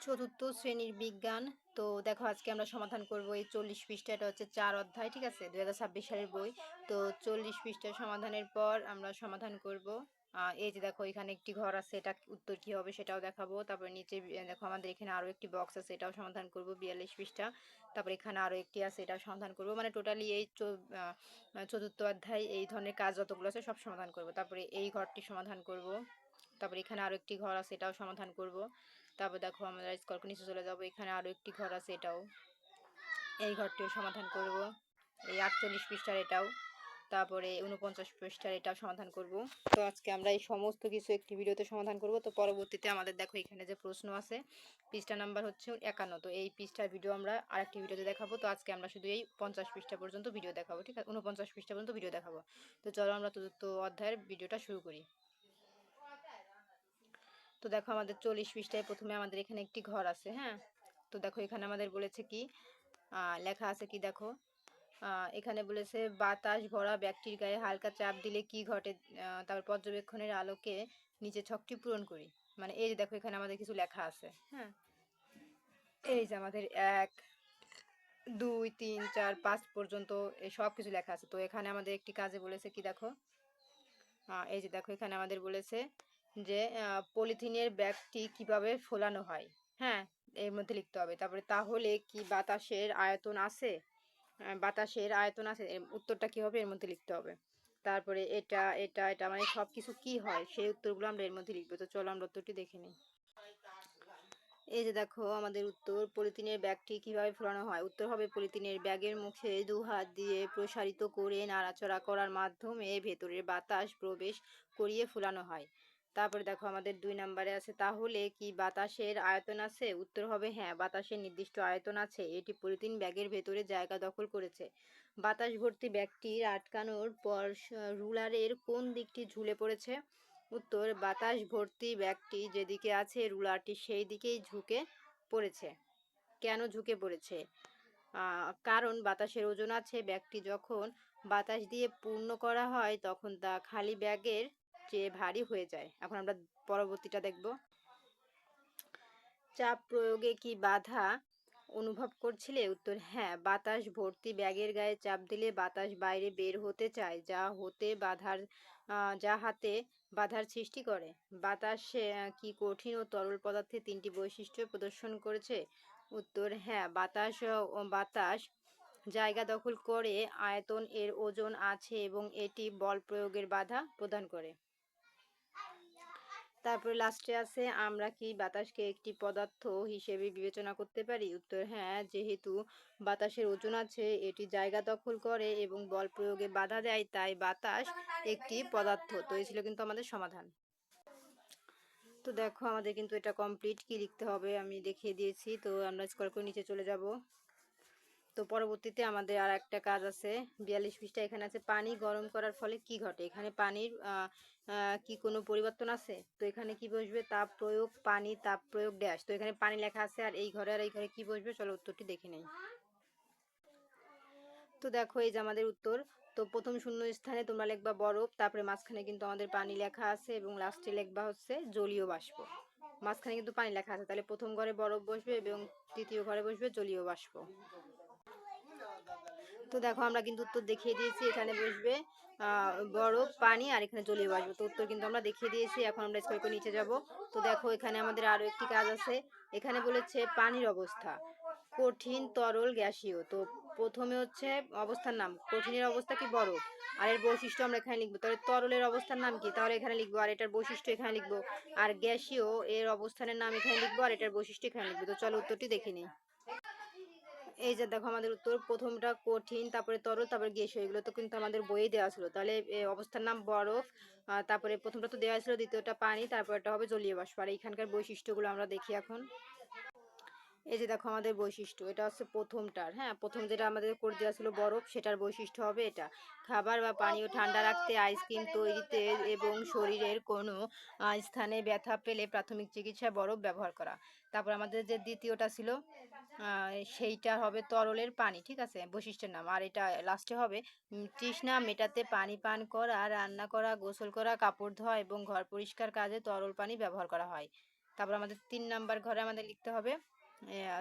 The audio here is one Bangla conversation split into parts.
চতুর্থ শ্রেণীর বিজ্ঞান। তো দেখো আজকে আমরা সমাধান করব এই 40 পৃষ্ঠা। এটা হচ্ছে 4 অধ্যায়, ঠিক আছে, 2026 সালের বই। তো 40 পৃষ্ঠা সমাধানের পর আমরা সমাধান করব। এই যে দেখো এখানে একটি ঘর আছে, এটা উত্তর কি হবে সেটাও দেখাবো। তারপরে নিচে দেখো আমাদের এখানে আরো একটি বক্স আছে, এটাও সমাধান করব 42 পৃষ্ঠা। তারপরে এখানে আরো একটি আছে, এটাও সমাধান করব। মানে টোটালি এই চতুর্থ অধ্যায় এই ধরনের কাজ যতগুলো আছে সব সমাধান করব। তারপরে এই ঘরটি সমাধান করব। তারপরে এখানে আরো একটি ঘর আছে, এটাও সমাধান করব। তারপর দেখো আমরা স্কয়ার নিচে চলে যাব, এখানে আরো একটি ঘর আছে, এটাও এই ঘরটিও সমাধান করব। এই 48 পৃষ্ঠার এটাও, তারপরে 49 পৃষ্ঠার এটাও সমাধান করব। তো আজকে আমরা এই সমস্ত কিছু একটি ভিডিওতে সমাধান করব। তো পরবর্তীতে আমাদের দেখো এখানে যে প্রশ্ন আছে, পৃষ্ঠা নাম্বার হচ্ছে 51। তো এই পৃষ্ঠার ভিডিও আমরা আরেকটি ভিডিওতে দেখাবো। তো আজকে আমরা শুধু এই 50 পৃষ্ঠা পর্যন্ত ভিডিও দেখাবো, ঠিক আছে, 49 পৃষ্ঠা পর্যন্ত ভিডিও দেখাবো। তো চলো আমরা চতুর্থ অধ্যায়ের ভিডিওটা শুরু করি। তো দেখো আমাদের 40 পৃষ্ঠায় প্রথমে আমাদের এখানে একটি ঘর আছে, হ্যাঁ। তো দেখো এখানে আমাদের বলেছে কি, লেখা আছে কি দেখো, এখানে বলেছে বাতাস ভরা ব্যক্তির গায়ে হালকা চাপ দিলে কি ঘটে। তারপর পর্যবেক্ষণের আলোকে নিচে ছকটি পূরণ করি। মানে এই যে দেখো এখানে আমাদের কিছু লেখা আছে, হ্যাঁ। এই যে আমাদের 1 2 3 4 5 পর্যন্ত এই সব কিছু লেখা আছে। তো এখানে আমাদের একটি কাজে বলেছে কি দেখো, এই যে দেখো এখানে আমাদের বলেছে যে পলিথিনের ব্যাগটি কিভাবে ফোলানো হয়, হ্যাঁ, এর মধ্যে লিখতে হবে। তারপরে তাহলে কি বাতাসের আয়তন আছে, বাতাসের আয়তন আছে, এর উত্তরটা কি হবে এর মধ্যে লিখতে হবে। তারপরে এটা এটা এটা মানে সব কিছু কি হয় সেই উত্তরগুলো আমরা এর মধ্যে লিখবো। তো চলো আমরা উত্তরটি দেখে নিই। এই যে দেখো আমাদের উত্তর, পলিথিনের ব্যাগটি কিভাবে ফোলানো হয়। উত্তর হবে পলিথিনের ব্যাগের মুখে 2 হাত দিয়ে প্রসারিত করে নাড়াচাড়া করার মাধ্যমে ভেতরের বাতাস প্রবেশ করিয়ে ফোলানো হয়। তারপরে দেখো আমাদের 2 নম্বরে আছে তাহলে কি বাতাসের আয়তন আছে। উত্তর হবে হ্যাঁ, বাতাসের নির্দিষ্ট আয়তন আছে, এটি পলিথিন ব্যাগের ভেতরে জায়গা দখল করেছে। বাতাস ভর্তি ব্যাগটির আটকানোর পর রুলারের কোন দিকটি ঝুলে পড়েছে। উত্তর বাতাস ভর্তি ব্যাগটি যেদিকে আছে রুলারটি সেই দিকেই ঝুঁকে পড়েছে। কেন ঝুঁকে পড়েছে? কারণ বাতাসের ওজন আছে, ব্যাগটি যখন বাতাস দিয়ে পূর্ণ করা হয় তখন তা খালি ব্যাগের চেয়ে ভারী হয়ে যায়। এখন আমরা পরবর্তীটা দেখব। চাপ প্রয়োগে কি বাধা অনুভব করছিলে। উত্তর হ্যাঁ, বাতাস ভর্তি ব্যাগের গায়ে চাপ দিলে বাতাস বাইরে বের হতে চায়, যা হাতে বাধার সৃষ্টি করে। বাতাসে কি কঠিন ও তরল পদার্থের 3টি বৈশিষ্ট্য প্রদর্শন করেছে। উত্তর হ্যাঁ, বাতাস জায়গা দখল করে, আয়তন এর ওজন আছে এবং এটি বল প্রয়োগের বাধা প্রদান করে। তারপরে লাস্টে আছে আমরা কি বাতাসকে একটি পদার্থ হিসেবে বিবেচনা করতে পারি। উত্তর হ্যাঁ, যেহেতু বাতাসের ওজন আছে, এটি জায়গা দখল করে এবং বল প্রয়োগে বাধা দেয়, তাই বাতাস একটি পদার্থ। তো এই ছিল কিন্তু আমাদের সমাধান। তো দেখো আমাদের কিন্তু এটা কমপ্লিট, কি লিখতে হবে আমি দেখিয়ে দিয়েছি। তো আমরা স্ক্রল করে নিচে চলে যাব। তো পরবর্তীতে আমাদের আর একটা কাজ আছে 42 পৃষ্ঠা। এখানে আছে পানি গরম করার ফলে কি ঘটে। এখানে পানির কি কোনো পরিবর্তন আছে। তো এখানে কি বসবে, তাপ প্রয়োগ পানি তাপ প্রয়োগ ড্যাশ। তো এখানে পানি লেখা আছে আর এই ঘরে কি বসবে, চলো উত্তরটি দেখে নেই। তো দেখো এই যে আমাদের উত্তর। তো প্রথম শূন্য স্থানে তোমরা লিখবা বরফ, তারপরে মাঝখানে কিন্তু আমাদের পানি লেখা আছে এবং লাস্টে লিখবা হচ্ছে জলীয় বাষ্প। মাঝখানে কিন্তু পানি লেখা আছে, তাহলে প্রথম ঘরে বরফ বসবে এবং তৃতীয় ঘরে বসবে জলীয় বাষ্প। তো দেখো আমরা কিন্তু উত্তর দেখিয়ে দিয়েছি, এখানে বসবে বরফ পানি আর এখানে জলীয় বাষ্প। তো উত্তর কিন্তু আমরা দেখিয়ে দিয়েছি। এখন আমরা স্কয়ার করে নিচে যাব। তো দেখো এখানে আমাদের আরো একটি কাজ আছে। এখানে বলেছে পানির অবস্থা কঠিন তরল গ্যাসীয়। তো প্রথমে হচ্ছে অবস্থার নাম, কঠিনের অবস্থা কি বরফ, আর এর বৈশিষ্ট্য আমরা এখানে লিখবো। তাহলে তরলের অবস্থার নাম কি, তাহলে এখানে লিখবো, আর এটার বৈশিষ্ট্য এখানে লিখবো। আর গ্যাসীয় এর অবস্থানের নাম এখানে লিখবো আর এটার বৈশিষ্ট্য এখানে লিখবো। তো চলো উত্তরটি দেখে নিই। এই যে দেখো আমাদের উত্তর, প্রথমটা কঠিন, তারপরে তরল, তারপরে গ্যাসীয়। এগুলো তো কিন্তু আমাদের বইয়ে দেওয়া ছিল। তাহলে অবস্থার নাম বরফ, তারপরে প্রথমটা তো দেওয়া ছিল, দ্বিতীয়টা পানি, তারপরটা হবে জলীয় বাষ্প। আর এইখানকার বৈশিষ্ট্যগুলো আমরা দেখি এখন। এই যে দেখো আমাদের বৈশিষ্ট্য, এটা হচ্ছে প্রথমটার, হ্যাঁ, প্রথম যেটা আমাদের করে দেওয়া ছিল বরফ, সেটার বৈশিষ্ট্য হবে এটা। খাবার বা পানীয় ঠান্ডা রাখতে, আইসক্রিম তৈরিতে এবং শরীরের কোনো স্থানে ব্যথা পেলে প্রাথমিক চিকিৎসায় বরফ ব্যবহার করা। তারপর আমাদের যে দ্বিতীয়টা ছিল সেইটা হবে তরলের পানি, ঠিক আছে, বৈশিষ্ট্যের নাম। আর এটা লাস্টে হবে তৃষ্ণা মেটাতে পানি পান করা, রান্না করা, গোসল করা, কাপড় ধোয়া এবং ঘর পরিষ্কার কাজে তরল পানি ব্যবহার করা হয়। তারপর আমাদের 3 নাম্বার ঘরে আমাদের লিখতে হবে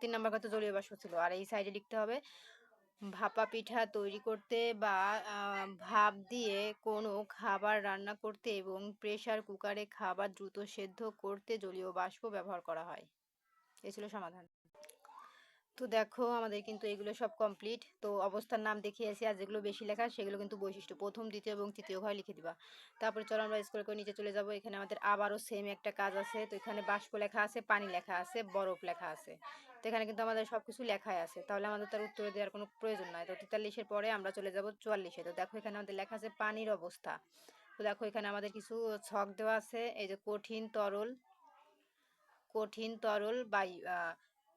3 নাম্বার ঘরে তো জলীয় বাষ্প ছিল। আর এই সাইডে লিখতে হবে ভাপা পিঠা তৈরি করতে বা ভাপ দিয়ে কোনো খাবার রান্না করতে এবং প্রেসার কুকারে খাবার দ্রুত সেদ্ধ করতে জলীয় বাষ্প ব্যবহার করা হয়। এই ছিল সমাধান। তো দেখো আমাদের কিন্তু এগুলো সব কমপ্লিট। তো অবস্থার নাম দেখিয়েছি, আর যেগুলো বেশি লেখা সেগুলো কিন্তু বৈশিষ্ট্য প্রথম, দ্বিতীয় এবং তৃতীয় ঘরে লিখে দিবা। তারপরে চলো আমরা স্ক্রল করে নিচে চলে যাব। এখানে আমাদের আবারও সেম একটা কাজ আছে। তো এখানে বাষ্প লেখা আছে, পানি লেখা আছে, বরফ লেখা আছে। তো এখানে কিন্তু আমাদের সবকিছু লেখাই আছে, তাহলে আমাদের তার উত্তর দেওয়ার কোনো প্রয়োজন নাই। তো 43-এর পরে আমরা চলে যাব 44-এ। তো দেখো এখানে আমাদের লেখা আছে পানির অবস্থা। তো দেখো এখানে আমাদের কিছু ছক দেওয়া আছে, এই যে কঠিন তরল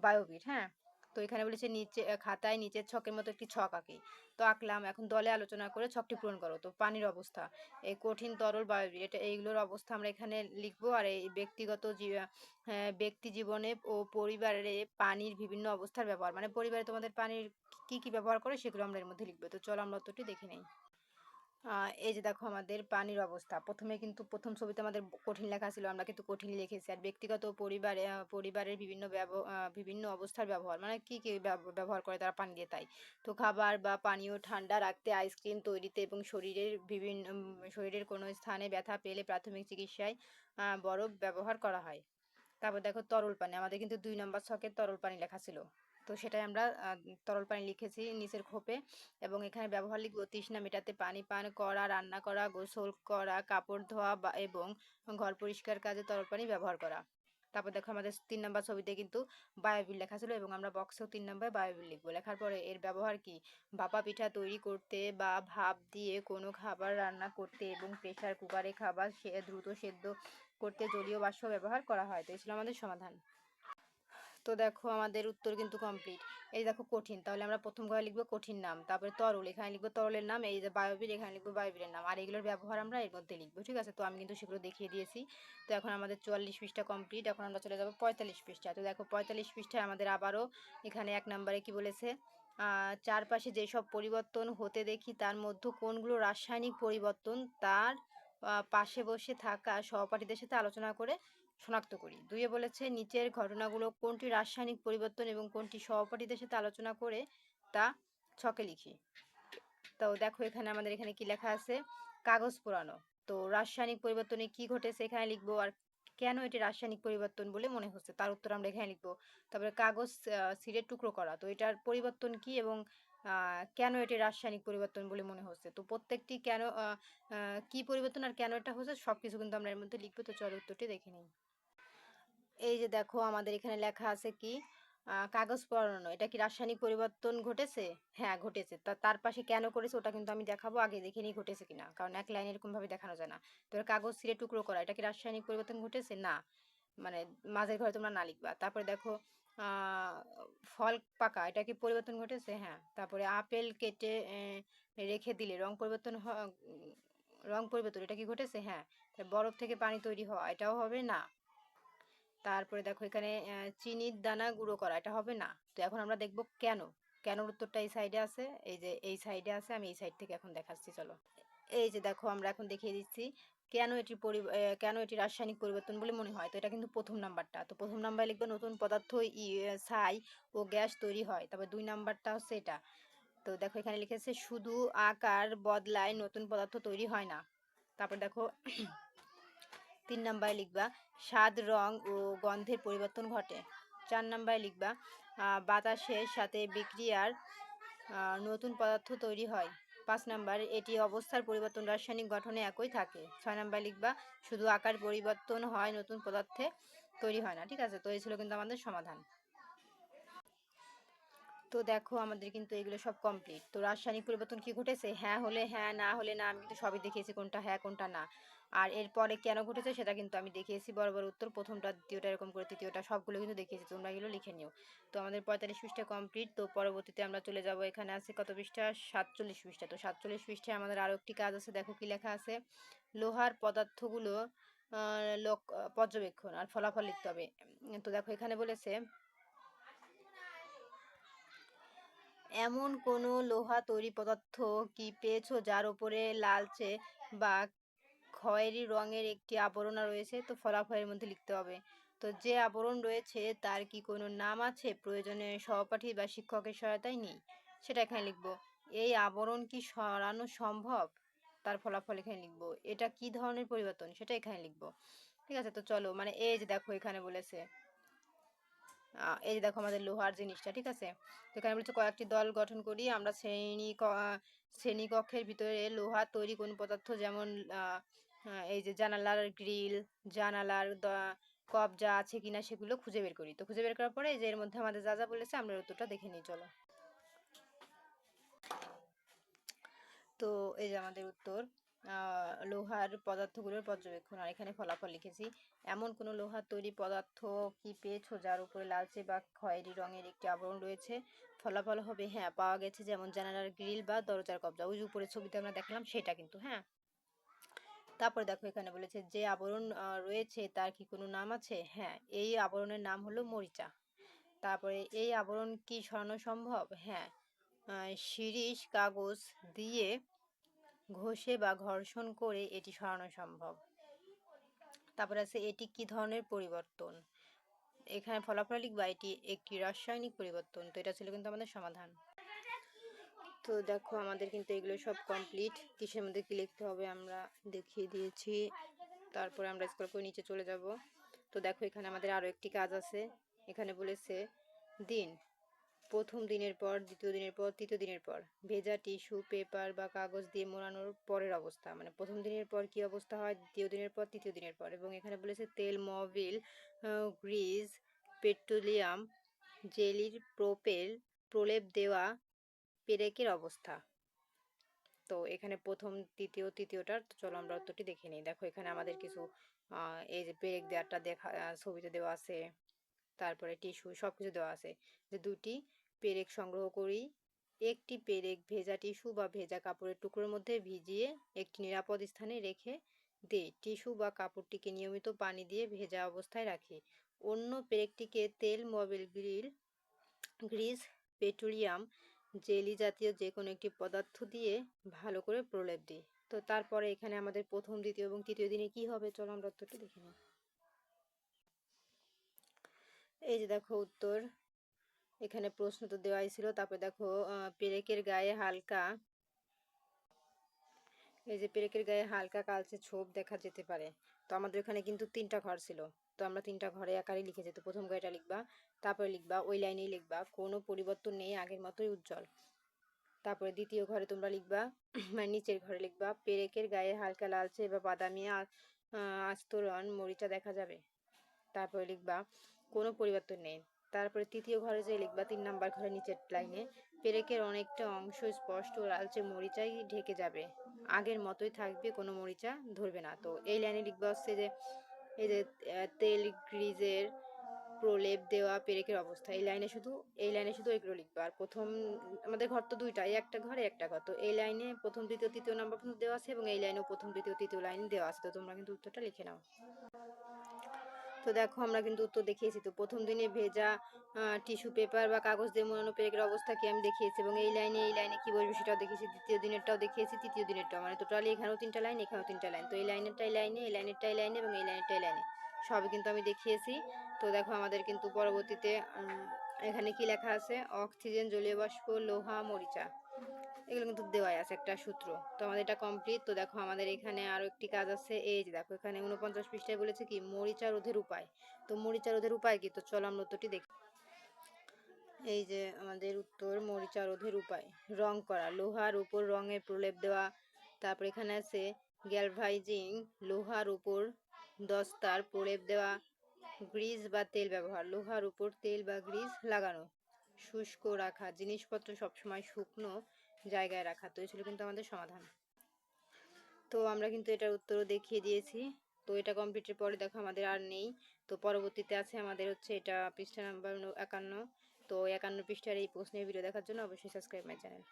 বায়বীয়, হ্যাঁ। তো এখানে বলেছে নিচে খাতায় নিচের ছকের মতো একটি ছক আঁকি। তো আঁকলাম, এখন দলে আলোচনা করে ছকটি পূরণ করো। তো পানির অবস্থা, এই কঠিন তরল বায়বীয়, এইগুলোর অবস্থা আমরা এখানে লিখবো। আর এই ব্যক্তি জীবনে ও পরিবারে পানির বিভিন্ন অবস্থার ব্যবহার, মানে পরিবারে তোমাদের পানির কি কি ব্যবহার করে সেগুলো আমরা এর মধ্যে লিখবো। তো চলো আমরা উত্তরটি দেখে নেই। এই যে দেখো আমাদের পানির অবস্থা, প্রথমে কিন্তু প্রথম ছবিতে আমাদের কঠিন লেখা ছিল, আমরা কিন্তু কঠিন লিখেছি। আর ব্যক্তিগত পরিবারের বিভিন্ন অবস্থার ব্যবহার, মানে কি কি ব্যবহার করে তারা পানি দিয়ে, তাই তো খাবার বা পানীয় ঠান্ডা রাখতে, আইসক্রিম তৈরিতে এবং শরীরের কোনো স্থানে ব্যথা পেলে প্রাথমিক চিকিৎসায় বরফ ব্যবহার করা হয়। তারপর দেখো তরল পানি, আমাদের কিন্তু 2 নম্বর ছকে তরল পানি লেখা ছিল। তো সেটাই আমরা তরল পানি লিখেছি নিচের খোপে, এবং এখানে ব্যবহার লিখব তৃষ্ণা মেটাতে পানি পান করা, রান্না করা, গোসল করা, কাপড় ধোয়া এবং ঘর পরিষ্কার কাজে তরল পানি ব্যবহার করা। তারপর দেখো আমাদের 3 নম্বর ছবিতে কিন্তু বায়োবিল লেখা ছিল, এবং আমরা বক্সেও 3 নম্বরে বায়োবিল লিখবো। লেখার পরে এর ব্যবহার কি, ভাপা পিঠা তৈরি করতে বা ভাপ দিয়ে কোনো খাবার রান্না করতে এবং প্রেসার কুকারে খাবার দ্রুত সেদ্ধ করতে জলীয় বাষ্প ব্যবহার করা হয়। তো এই ছিল আমাদের সমাধান। তো দেখো আমাদের উত্তর কিন্তু কমপ্লিট। এই দেখো কঠিন, তাহলে আমরা প্রথম ঘরে লিখবো কঠিন নাম, তারপরে তরল এখানে লিখবো তরলের নাম, এই যে বায়োবিল এখানে লিখবো বায়োবিলের নাম, আর এগুলোর ব্যবহার আমরা এর মধ্যে লিখবো। ঠিক আছে, তো আমি কিন্তু সেগুলো দেখিয়ে দিয়েছি। তো এখন আমাদের 44 পৃষ্ঠা কমপ্লিট। এখন আমরা চলে যাবো 45 পৃষ্ঠা। তো দেখো 45 পৃষ্ঠায় আমাদের আবারও এখানে 1 নম্বরে কি বলেছে, চারপাশে যেসব পরিবর্তন হতে দেখি তার মধ্যে কোনগুলো রাসায়নিক পরিবর্তন, তার পাশে বসে থাকা সহপাঠীদের সাথে আলোচনা করে শনাক্ত করি। 2-এ বলেছে নিচের ঘটনাগুলো কোনটি রাসায়নিক পরিবর্তন এবং কোনটি সহপাঠীদের সাথে আলোচনা করে তা ছকে লিখি। তো দেখো এখানে আমাদের এখানে কি লেখা আছে, কাগজ পোড়ানো। তো রাসায়নিক পরিবর্তনে কি ঘটেছে এখানে লিখবো, আর কেন এটি রাসায়নিক পরিবর্তন বলে মনে হচ্ছে তার উত্তর আমরা এখানে লিখবো। তারপরে কাগজ ছিঁড়ে টুকরো করা, তো এটার পরিবর্তন কি এবং কেন এটি রাসায়নিক পরিবর্তন বলে মনে হচ্ছে। তো প্রত্যেকটি কেন কি পরিবর্তন আর কেন এটা হচ্ছে সবকিছু কিন্তু আমরা এর মধ্যে লিখবো। তো চলো উত্তরটি দেখে নিই। এই যে দেখো আমাদের এখানে লেখা আছে কি, কাগজ পোড়ানো, এটা কি রাসায়নিক পরিবর্তন ঘটেছে? হ্যাঁ ঘটেছে। তার পাশে কেন করেছে ওটা কিন্তু আমি দেখাবো, আগে দেখে নিই ঘটেছে কিনা, কারণ এক লাইনে এরকম ভাবে দেখানো যায় না। তো কাগজ ছিঁড়ে টুকরো করা, এটা কি রাসায়নিক পরিবর্তন ঘটেছে? না, মানে মাঝের ঘরে তোমরা না লিখবা। তারপরে দেখো আহ ফল পাকা, এটা কি পরিবর্তন ঘটেছে? হ্যাঁ। তারপরে আপেল কেটে রেখে দিলে রং পরিবর্তন, এটা কি ঘটেছে? হ্যাঁ। বরফ থেকে পানি তৈরি হওয়া, এটাও হবে না। তারপরে দেখো এখানে চিনির দানা গুঁড়ো করা, এটা হবে না। তো এখন আমরা দেখবো কেন, কেনর উত্তরটা এই সাইডে আছে, এই যে এই সাইডে আছে, আমি এই সাইড থেকে এখন দেখাচ্ছি চলো। এই যে দেখো আমরা এখন দেখিয়ে দিচ্ছি কেন এটি রাসায়নিক পরিবর্তন বলে মনে হয়। তো এটা কিন্তু প্রথম নাম্বারটা। তো প্রথম নাম্বারে লিখবে নতুন পদার্থ ছাই ও গ্যাস তৈরি হয়। তারপর 2 নাম্বারটা হচ্ছে এটা। তো দেখো এখানে লিখেছে শুধু আকার বদলায়, নতুন পদার্থ তৈরি হয় না। তারপর দেখো 3 নাম্বারে লিখবা স্বাদ, রং ও গন্ধের পরিবর্তন ঘটে। 4 নাম্বারে লিখবা বাতাসের সাথে বিক্রিয়ার নতুন পদার্থ তৈরি হয়। 5 নাম্বার এটি অবস্থার পরিবর্তন, রাসায়নিক গঠনে একই থাকে। 6 নাম্বার লিখবা শুধু আকার পরিবর্তন হয়, নতুন পদার্থে তৈরি হয় না। ঠিক আছে, তো এই ছিল কিন্তু আমাদের সমাধান। তো দেখো আমাদের কিন্তু এগুলো সব কমপ্লিট। তো রাসায়নিক পরিবর্তন কি ঘটেছে, হ্যাঁ হলে হ্যাঁ, না হলে না, আমি কিন্তু সবই দেখিয়েছি কোনটা হ্যাঁ কোনটা না। আর এরপরে কেন ঘটেছে সেটা কিন্তু আমি দেখিয়েছি বরাবর উত্তর, প্রথমটা দ্বিতীয়টা এরকম করে তৃতীয়টা সবগুলো কিন্তু দেখিয়েছি, তোমরা এগুলো লিখে নিও। তো আমাদের 45 পৃষ্ঠা কমপ্লিট। তো পরবর্তীতে আমরা চলে যাব, এখানে আছে কত পৃষ্ঠা, 47 পৃষ্ঠা। তো 47 পৃষ্ঠায় আমাদের আরও একটি কাজ আছে, দেখো কি লেখা আছে, লোহার পদার্থগুলো পর্যবেক্ষণ আর ফলাফল লিখতে হবে। তো দেখো এখানে বলেছে এমন কোনো লোহা তৈরি পদার্থ কি পেয়েছো যার উপরে লালচে বা খয়েরি রঙের একটি আবরণ রয়েছে। তো ফলাফলের মধ্যে লিখতে হবে। তো যে আবরণ রয়েছে তার কি কোনো নাম আছে? প্রয়োজনে সহপাঠী বা শিক্ষকের সহায়তায় নেই। সেটা এখানে লিখব। এই আবরণ কি সরানো সম্ভব? তার ফলাফল এখানে লিখব। এটা কি ধরনের পরিবর্তন? সেটা এখানে লিখব। ঠিক আছে? তো চলো মানে এই যে দেখো এখানে বলেছে এই যে দেখো আমাদের লোহার জিনিসটা, ঠিক আছে? তো এখানে বলছে কয়েকটি দল গঠন করি আমরা শ্রেণীকক্ষের ভিতরে লোহার তৈরি কোন পদার্থ যেমন এই যে জানালার গ্রিল, জানালার কবজা আছে কিনা সেগুলো খুঁজে বের করি। তো খুঁজে বের করার পরে এই যে এর মধ্যে আমাদের যা যা বলেছে আমরা উত্তরটা দেখে নিই, চলো। তো এই যে আমাদের উত্তর, লোহার পদার্থগুলোর পর্যবেক্ষণ, আর এখানে ফলাফল লিখেছি। এমন কোনো লোহার তৈরি পদার্থ কি পেয়েছো যার উপরে লালচে বা খয়েরি রঙের একটি আবরণ রয়েছে? ফলাফল হবে হ্যাঁ, পাওয়া গেছে, যেমন জানালার গ্রিল বা দরজার কবজা। ওই যে উপরের ছবিতে আমরা দেখলাম সেটা কিন্তু, হ্যাঁ। তারপরে দেখো এখানে বলেছে যে আবরণ রয়েছে তার কি কোনো নাম আছে? হ্যাঁ, এই আবরণের নাম হলো মরিচা। তারপরে এই আবরণ কি সরানো সম্ভব? হ্যাঁ, শিরীষ কাগজ দিয়ে ঘষে বা ঘর্ষণ করে এটি সরানো সম্ভব। তারপরে আছে এটি কি ধরনের পরিবর্তন? এখানে ফলাফল লিখবা এটি একটি রাসায়নিক পরিবর্তন। তো এটা ছিল কিন্তু আমাদের সমাধান। তো দেখো আমাদের কিন্তু এগুলো সব কমপ্লিট। কিসের মধ্যে কি লিখতে হবে আমরা দেখিয়ে দিয়েছি। তারপরে আমরা স্ক্রল করে নিচে চলে যাব। তো দেখো এখানে আমাদের আরও একটি কাজ আছে। এখানে বলেছে দিন, প্রথম দিনের পর, দ্বিতীয় দিনের পর, তৃতীয় দিনের পর ভেজা টিস্যু পেপার বা কাগজ দিয়ে মোড়ানোর পরের অবস্থা, মানে প্রথম দিনের পর কি অবস্থা হয়, দ্বিতীয় দিনের পর, তৃতীয় দিনের পর। এবং এখানে বলেছে তেল, মোবিল, গ্রিজ, পেট্রোলিয়াম, জেলির প্রলেপ দেওয়া পেরেকের অবস্থা। তো এখানে প্রথম, দ্বিতীয়, তৃতীয়টার, চলো আমরা উত্তরটি দেখে নিই। দেখো এখানে আমাদের কিছু এই যে পেরেক দেওয়াটা দেখা ছবিতে দেওয়া আছে, তারপরে টিস্যু সব কিছু দেওয়া আছে। যে দুটি পেরেক সংগ্রহ করি, একটি পেরেক ভেজা টিস্যু বা ভেজা কাপড়ের টুকরোর মধ্যে ভিজিয়ে একটি নিরাপদ স্থানে রেখে দিই। টিস্যু বা কাপড়টিকে নিয়মিত পানি দিয়ে ভেজা অবস্থায় রাখি। অন্য পেরেকটিকে তেল, মোবিল, গ্রিজ, পেট্রোলিয়াম, জেলি জাতীয় যে কোনো একটি পদার্থ দিয়ে ভালো করে প্রলেপ দিই। তো তারপরে এখানে আমাদের প্রথম, দ্বিতীয় এবং তৃতীয় দিনে কি হবে, চলো আমরা উত্তরটি দেখে নিই। এই যে দেখো উত্তর, এখানে প্রশ্ন তো দেওয়াই ছিল। তারপরে দেখো পেরেকের গায়ে হালকা, এই যে পেরেকের গায়ে হালকা কালচে ছোপ দেখা যেতে পারে। তো আমাদের এখানে কিন্তু 3টা ঘর ছিল। তো আমরা 3টা ঘরে আকারে লিখে যেত। প্রথম ঘরটা লিখবা, তারপরে লিখবা ওই লাইনেই লিখবা কোনো পরিবর্তন নেই, আগের মতোই উজ্জ্বল। তারপরে দ্বিতীয় ঘরে তোমরা লিখবা মানে নিচের ঘরে লিখবা পেরেকের গায়ে হালকা লালচে বা বাদামি আস্তরণ মরিচা দেখা যাবে। তারপরে লিখবা কোনো পরিবর্তন নেই। তারপরে তৃতীয় ঘরে যে লিখবা 3 নাম্বার ঘরে নিচের লাইনে পেরেকের অনেকটা অংশ স্পষ্ট লালচে মরিচাই ঢেকে যাবে, আগের মতোই থাকবে, কোনো মরিচা ধরবে না। তো এই লাইনে লিখবা হচ্ছে যে এই যে তেল, গ্রিজের প্রলেপ দেওয়া পেরেকের অবস্থা, এই লাইনে শুধু এগুলো লিখবা। আর প্রথম, আমাদের ঘর তো 2টা, একটা ঘরে একটা ঘর। তো এই লাইনে প্রথম, দ্বিতীয়, তৃতীয় নাম্বার পর্যন্ত দেওয়া আছে এবং এই লাইনেও প্রথম, দ্বিতীয়, তৃতীয় লাইন দেওয়া আছে। তো তোমরা কিন্তু উত্তরটা লিখে নাও। তো দেখো আমরা কিন্তু উত্তর দেখিয়েছি। তো প্রথম দিনে ভেজা টিস্যু পেপার বা কাগজ দিয়ে মোড়ানো পেরেকের অবস্থা কি আমি দেখিয়েছি, এবং এই লাইনে কি বলবো সেটাও দেখিয়েছি। দ্বিতীয় দিনেরটাও দেখিয়েছি, তৃতীয় দিনেরটাও, মানে টোটালি এখানেও 3টা লাইন, এখানেও 3টা লাইন। তো এই লাইনেরটা এই লাইনে, এই লাইনেরটা এই লাইনে এবং এই লাইনেরটা এই লাইনে সবই কিন্তু আমি দেখিয়েছি। তো দেখো আমাদের কিন্তু পরবর্তীতে এখানে কি লেখা আছে, অক্সিজেন, জলীয় বাষ্প, লোহা, মরিচা, এগুলো কিন্তু দেওয়াই আছে একটা সূত্র। তো আমাদের এটা কমপ্লিট। তো দেখো আমাদের এখানে আরো একটি কাজ আছে। এই যে দেখো এখানে 49 পৃষ্ঠায় বলেছে কি মরিচা রোধের উপায়। তো মরিচা রোধের উপায় কি, তো চলো আমরা উত্তরটি দেখি। এই যে আমাদের উত্তর, মরিচা রোধের উপায় রং করা, লোহার উপর রঙের প্রলেপ দেওয়া। তারপর এখানে আছে গ্যালভাইজিং, লোহার উপর দস্তার প্রলেপ দেওয়া। গ্রিজ বা তেল ব্যবহার, লোহার উপর তেল বা গ্রিজ লাগানো। শুষ্ক রাখা, জিনিসপত্র সবসময় শুকনো জায়গায় রাখা। তো এই ছিল কিন্তু আমাদের সমাধান। তো আমরা কিন্তু এটার উত্তরও দেখিয়ে দিয়েছি। তো এটা কমপ্লিটের পরে দেখো আমাদের আর নেই। তো পরবর্তীতে আছে আমাদের হচ্ছে এটা পৃষ্ঠা নাম্বার 51। তো 51 পৃষ্ঠার এই প্রশ্নের ভিডিও দেখার জন্য অবশ্যই সাবস্ক্রাইব মাই চ্যানেল।